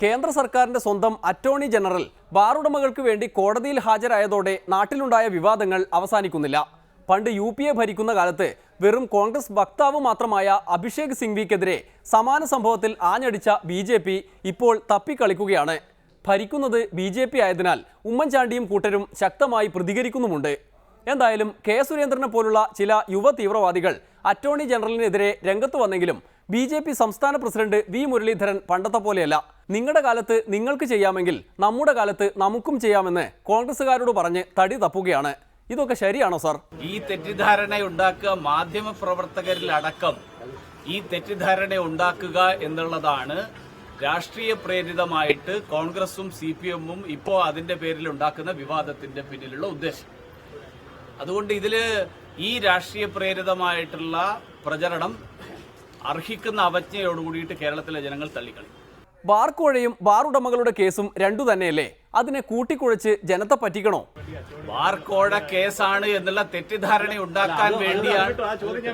കേന്ദ്ര സർക്കാരിന്റെ സ്വന്തം അറ്റോർണി ജനറൽ ബാറുടമകൾക്ക് വേണ്ടി കോടതിയിൽ ഹാജരായതോടെ നാട്ടിലുണ്ടായ വിവാദങ്ങൾ അവസാനിക്കുന്നില്ല. പണ്ട് UPA ഭരിക്കുന്ന കാലത്ത് വെറും കോൺഗ്രസ് വക്താവ് മാത്രമായ അഭിഷേക് സിംഗ്വിക്കെതിരെ സമാന സംഭവത്തിൽ ആഞ്ഞടിച്ച BJP ഇപ്പോൾ തപ്പിക്കളിക്കുകയാണ്. ഭരിക്കുന്നത് BJP ആയതിനാൽ ഉമ്മൻചാണ്ടിയും കൂട്ടരും ശക്തമായി പ്രതികരിക്കുന്നുമുണ്ട്. എന്തായാലും കെ സുരേന്ദ്രനെ പോലുള്ള ചില യുവ തീവ്രവാദികൾ അറ്റോർണി ജനറലിനെതിരെ രംഗത്ത് വന്നെങ്കിലും BJP സംസ്ഥാന പ്രസിഡന്റ് V മുരളീധരൻ പണ്ടത്തെ പോലെയല്ല. നിങ്ങളുടെ കാലത്ത് നിങ്ങൾക്ക് ചെയ്യാമെങ്കിൽ നമ്മുടെ കാലത്ത് നമുക്കും ചെയ്യാമെന്ന് കോൺഗ്രസുകാരോട് പറഞ്ഞ് തടി തപ്പുകയാണ്. ഇതൊക്കെ ശരിയാണോ സാർ? ഈ തെറ്റിദ്ധാരണ ഉണ്ടാക്കുക മാധ്യമ പ്രവർത്തകരിൽ അടക്കം ഈ തെറ്റിദ്ധാരണ ഉണ്ടാക്കുക എന്നുള്ളതാണ് രാഷ്ട്രീയ പ്രേരിതമായിട്ട് കോൺഗ്രസും CPM-ഉം ഇപ്പോൾ അതിന്റെ പേരിൽ ഉണ്ടാക്കുന്ന വിവാദത്തിന്റെ പിന്നിലുള്ള ഉദ്ദേശം. അതുകൊണ്ട് ഇതില് ഈ രാഷ്ട്രീയ പ്രേരിതമായിട്ടുള്ള പ്രചരണം അർഹിക്കുന്ന അവജ്ഞയോടുകൂടിയിട്ട് കേരളത്തിലെ ജനങ്ങൾ തള്ളിക്കളി. ബാർ കോഴയും ബാർ ഉടമകളുടെ കേസും രണ്ടു തന്നെയല്ലേ? അതിനെ കൂട്ടിക്കുഴച്ച് ജനത്തെ പറ്റിക്കണോ? ബാർ കോഴ കേസാണ് എന്നുള്ള തെറ്റിദ്ധാരണ ഉണ്ടാക്കാൻ വേണ്ടിയാണ്.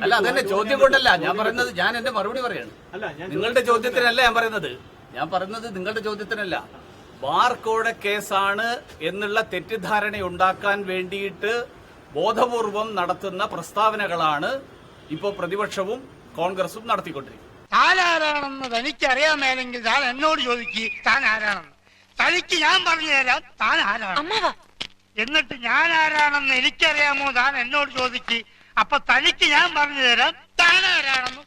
അല്ല, അതെന്നെ ചോദ്യം കൊണ്ടല്ല ഞാൻ പറയുന്നത്. ഞാൻ എന്റെ മറുപടി പറയാണ്. നിങ്ങളുടെ ചോദ്യത്തിനല്ല ഞാൻ പറയുന്നത് നിങ്ങളുടെ ചോദ്യത്തിനല്ല. ബാർ കോഴ കേസാണ് എന്നുള്ള തെറ്റിദ്ധാരണ ഉണ്ടാക്കാൻ വേണ്ടിയിട്ട് ബോധപൂർവം നടത്തുന്ന പ്രസ്താവനകളാണ് ഇപ്പോൾ പ്രതിപക്ഷവും കോൺഗ്രസും നടത്തിക്കൊണ്ടിരിക്കുന്നത്. താൻ ആരാണെന്ന് തനിക്കറിയാമേലെങ്കിൽ താൻ എന്നോട് ചോദിക്ക് താൻ ആരാണെന്ന്. തനിക്ക് ഞാൻ പറഞ്ഞു തരാം താൻ ആരാണ്. എന്നിട്ട് ഞാൻ ആരാണെന്ന് എനിക്കറിയാമോ താൻ എന്നോട് ചോദിക്ക്. അപ്പൊ തനിക്ക് ഞാൻ പറഞ്ഞു തരാം താൻ ആരാണെന്ന്.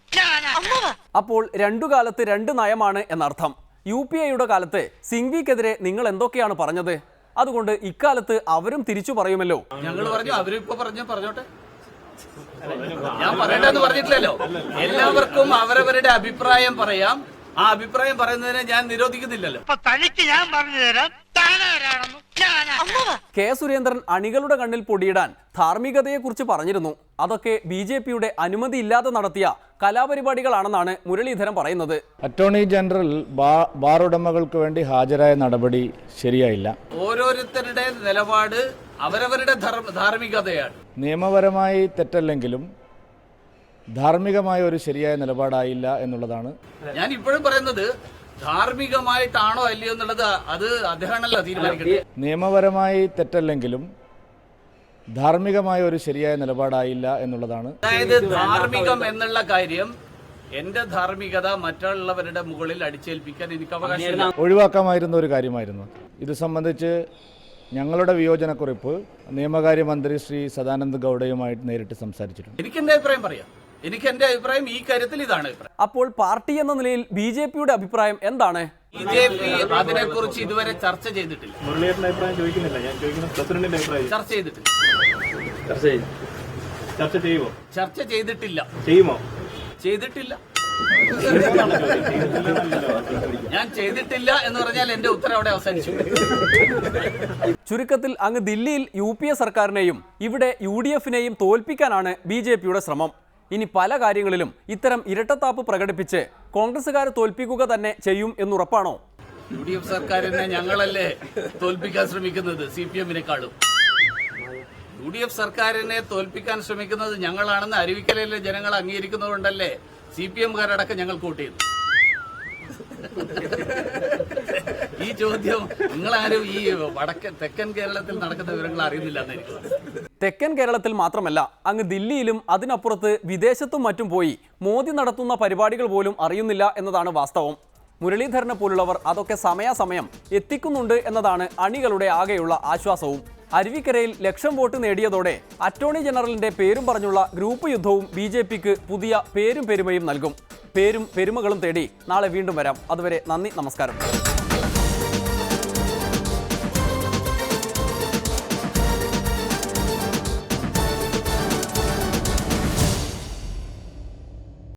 അപ്പോൾ രണ്ടു കാലത്ത് രണ്ട് നയമാണ് എന്നർത്ഥം. UPA-യുടെ കാലത്ത് സിംഗ്വിക്കെതിരെ നിങ്ങൾ എന്തൊക്കെയാണ് പറഞ്ഞത്? അതുകൊണ്ട് ഇക്കാലത്ത് അവരും തിരിച്ചു പറയുമല്ലോ. ഞങ്ങൾ പറഞ്ഞു, അവരിപ്പോ പറഞ്ഞോട്ടെ. ഞാൻ പറയണ്ടെന്ന് പറഞ്ഞിട്ടില്ലല്ലോ. എല്ലാവർക്കും അവരവരുടെ അഭിപ്രായം പറയാം. ആ അഭിപ്രായം പറയുന്നതിനെ ഞാൻ നിരോധിക്കുന്നില്ലല്ലോ. തനിക്ക് ഞാൻ പറഞ്ഞു തരാം താൻ ആരാണെന്ന്. കെ സുരേന്ദ്രൻ അണികളുടെ കണ്ണിൽ പൊടിയിടാൻ ധാർമ്മികതയെക്കുറിച്ച് പറഞ്ഞിരുന്നു. അതൊക്കെ BJP-യുടെ അനുമതിയില്ലാതെ നടത്തിയ കലാപരിപാടികളാണെന്നാണ് മുരളീധരൻ പറയുന്നത്. അറ്റോർണി ജനറൽ ബാർ ഉടമകൾക്ക് വേണ്ടി ഹാജരായ നടപടി ശരിയായില്ല. ഓരോരുത്തരുടെ നിലപാട് അവരവരുടെ ധാർമ്മികതയാണ്. നിയമപരമായി തെറ്റല്ലെങ്കിലും ധാർമ്മികമായ ഒരു ശരിയായ നിലപാടായില്ല എന്നുള്ളതാണ് ഞാൻ ഇപ്പോഴും പറയുന്നത്. ധാർമ്മികമായിട്ടാണോ അല്ലയോ എന്നുള്ളത് അത് അദ്ദേഹമാണല്ലോ തീരുമാനിക്കുന്നത്. നിയമപരമായി തെറ്റല്ലെങ്കിലും ധാർമ്മികമായ ഒരു ശരിയായ നിലപാടായില്ല എന്നുള്ളതാണ്. അതായത് ധാർമ്മികം എന്നുള്ള കാര്യം, എന്റെ ധാർമ്മികത മറ്റുള്ളവരുടെ മുകളിൽ അടിച്ചേൽപ്പിക്കാൻ എനിക്ക് അവകാശമില്ല. ഒഴിവാക്കാമായിരുന്ന ഒരു കാര്യമായിരുന്നു. ഇത് സംബന്ധിച്ച് ഞങ്ങളുടെ വിയോജനക്കുറിപ്പ് നിയമകാര്യമന്ത്രി ശ്രീ സദാനന്ദ് ഗൌഡയുമായിട്ട് നേരിട്ട് സംസാരിച്ചിട്ടുണ്ട്. എനിക്ക് എന്റെ അഭിപ്രായം പറയാം. എനിക്ക് എന്റെ അഭിപ്രായം ഈ കാര്യത്തിൽ ഇതാണ്. അപ്പോൾ പാർട്ടി എന്ന നിലയിൽ BJP-യുടെ അഭിപ്രായം എന്താണ്? BJP അതിനെക്കുറിച്ച് ഇതുവരെ ചർച്ച ചെയ്തിട്ടില്ല. ചർച്ച ചെയ്തിട്ടില്ല. ഞാൻ ചെയ്തിട്ടില്ല എന്ന് പറഞ്ഞാൽ എന്റെ ഉത്തരം അവിടെ അവസാനിച്ചു. ചുരുക്കത്തിൽ അങ്ങ് ദില്ലിയിൽ UPA സർക്കാരിനെയും ഇവിടെ UDF-നെയും തോൽപ്പിക്കാനാണ് BJP-യുടെ ശ്രമം. ഇനി പല കാര്യങ്ങളിലും ഇത്തരം ഇരട്ടത്താപ്പ് പ്രകടിപ്പിച്ച് കോൺഗ്രസുകാരെ തോൽപ്പിക്കുക തന്നെ ചെയ്യും എന്നുറപ്പാണോ? UDF സർക്കാരിനെ ഞങ്ങളല്ലേ തോൽപ്പിക്കാൻ ശ്രമിക്കുന്നത് CPM-നെക്കാളും. UDF സർക്കാരിനെ തോൽപ്പിക്കാൻ ശ്രമിക്കുന്നത് ഞങ്ങളാണെന്ന് അരുവിക്കരയിലെ ജനങ്ങൾ അംഗീകരിക്കുന്നതുകൊണ്ടല്ലേ CPM-കാരടക്കം ഞങ്ങൾ വോട്ട് ചെയ്തു. ഈ ചോദ്യം നിങ്ങളാരും ഈ തെക്കൻ കേരളത്തിൽ നടക്കുന്ന വിവരങ്ങൾ അറിയുന്നില്ല എന്ന് എനിക്ക് തോന്നുന്നു. തെക്കൻ കേരളത്തിൽ മാത്രമല്ല, അങ്ങ് ദില്ലിയിലും അതിനപ്പുറത്ത് വിദേശത്തും മറ്റും പോയി മോദി നടത്തുന്ന പരിപാടികൾ പോലും അറിയുന്നില്ല എന്നതാണ് വാസ്തവം. മുരളീധരനെ പോലുള്ളവർ അതൊക്കെ സമയാസമയം എത്തിക്കുന്നുണ്ട് എന്നതാണ് അണികളുടെ ആകെയുള്ള ആശ്വാസവും. അരുവിക്കരയിൽ 1,00,000 വോട്ട് നേടിയതോടെ അറ്റോർണി ജനറലിന്റെ പേരും പറഞ്ഞുള്ള ഗ്രൂപ്പ് യുദ്ധവും BJP-ക്ക് പുതിയ പേരും പെരുമയും നൽകും. പേരും പെരുമകളും തേടി നാളെ വീണ്ടും വരാം. അതുവരെ നന്ദി, നമസ്കാരം.